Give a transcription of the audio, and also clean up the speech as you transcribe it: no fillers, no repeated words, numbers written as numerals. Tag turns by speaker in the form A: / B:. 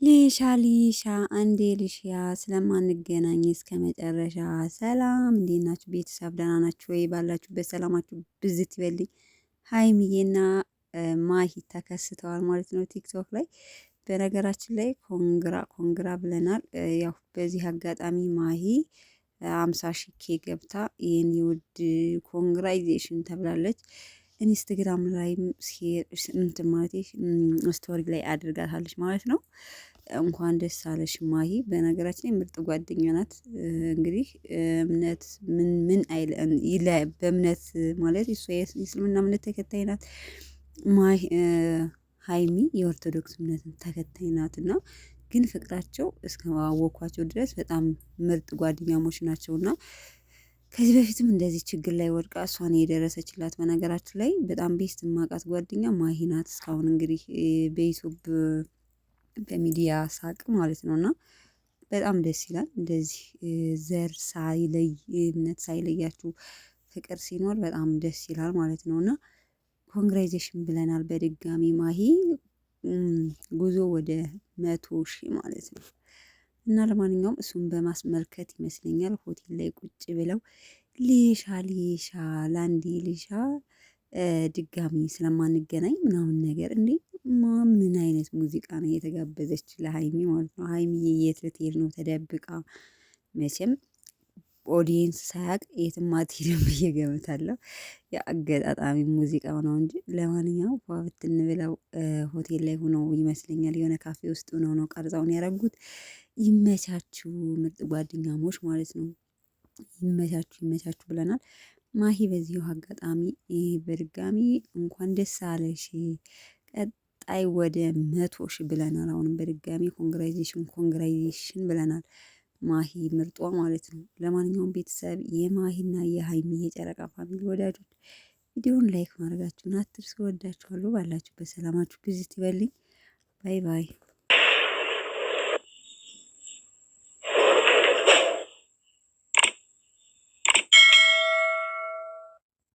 A: ሊሻ ሊሻ አንዴ ልሽያ ስለማንገናኝ እስከ መጨረሻ ሰላም፣ እንዴት ናችሁ ቤተሰብ? ደህና ናችሁ ወይ? ባላችሁበት ሰላማችሁ ብዝት ይበልኝ። ሀይሚዬና ማሂ ተከስተዋል ማለት ነው ቲክቶክ ላይ። በነገራችን ላይ ኮንግራ ኮንግራ ብለናል። ያው በዚህ አጋጣሚ ማሂ 50 ሺህ ኬ ገብታ ይህን የውድ ኮንግራይዜሽን ተብላለች። ኢንስትግራም ላይ እንትን ማለት ስቶሪ ላይ አድርጋታለች ማለት ነው። እንኳን ደስ አለሽ ማሂ። በነገራችን ላይ ምርጥ ጓደኛ ናት። እንግዲህ እምነት ምን አይል በእምነት ማለት እሷ የእስልምና እምነት ተከታይ ናት። ማሂ ሀይሚ የኦርቶዶክስ እምነት ተከታይ ናት እና ግን ፍቅራቸው እስከ ማወኳቸው ድረስ በጣም ምርጥ ጓደኛሞች ናቸው እና ከዚህ በፊትም እንደዚህ ችግር ላይ ወድቃ እሷን የደረሰችላት። በነገራችን ላይ በጣም ቤስት ማቃት ጓደኛ ማሂ ናት። እስካሁን እንግዲህ በዩቱብ በሚዲያ ሳቅ ማለት ነው እና በጣም ደስ ይላል። እንደዚህ ዘር ሳይለይ እምነት ሳይለያችሁ ፍቅር ሲኖር በጣም ደስ ይላል ማለት ነው እና ኮንግራይዜሽን ብለናል በድጋሚ ማሂ። ጉዞ ወደ 100 ሺህ ማለት ነው እና ለማንኛውም እሱን በማስመልከት ይመስለኛል ሆቴል ላይ ቁጭ ብለው ሊሻ ሊሻ ላንዲ ሊሻ ድጋሚ ስለማንገናኝ ምናምን ነገር እንዴ ምን አይነት ሙዚቃ ነው የተጋበዘች ለሀይሚ ማለት ነው። ሀይሚዬ የት ልትሄድ ነው ተደብቃ? መቼም ኦዲየንስ ሳያቅ የትም አትሄድም ብዬ ገምታለሁ። የአገጣጣሚ ሙዚቃው ነው እንጂ ለማንኛውም ፏብትን ብለው ሆቴል ላይ ሆነው ይመስለኛል የሆነ ካፌ ውስጥ ሆነው ነው ቀርጻውን ያደረጉት። ይመቻችሁ ምርጥ ጓደኛሞች ማለት ነው። ይመቻችሁ ይመቻችሁ ብለናል። ማሂ በዚሁ አጋጣሚ በድጋሚ እንኳን ደስ አለሽ። ቀጣይ ወደ 100 ሺህ ብለናል። አሁንም በድጋሚ ኮንግራይዜሽን ኮንግራይዜሽን ብለናል። ማሂ ምርጧ ማለት ነው። ለማንኛውም ቤተሰብ የማሂና የሀይሚ የጨረቃ ፋሚሊ ወዳጆች ቪዲዮውን ላይክ ማድረጋችሁን አትርሱ። ወዳችኋለሁ። ባላችሁበት ሰላማችሁ ብዝት ይበልኝ። ባይ ባይ።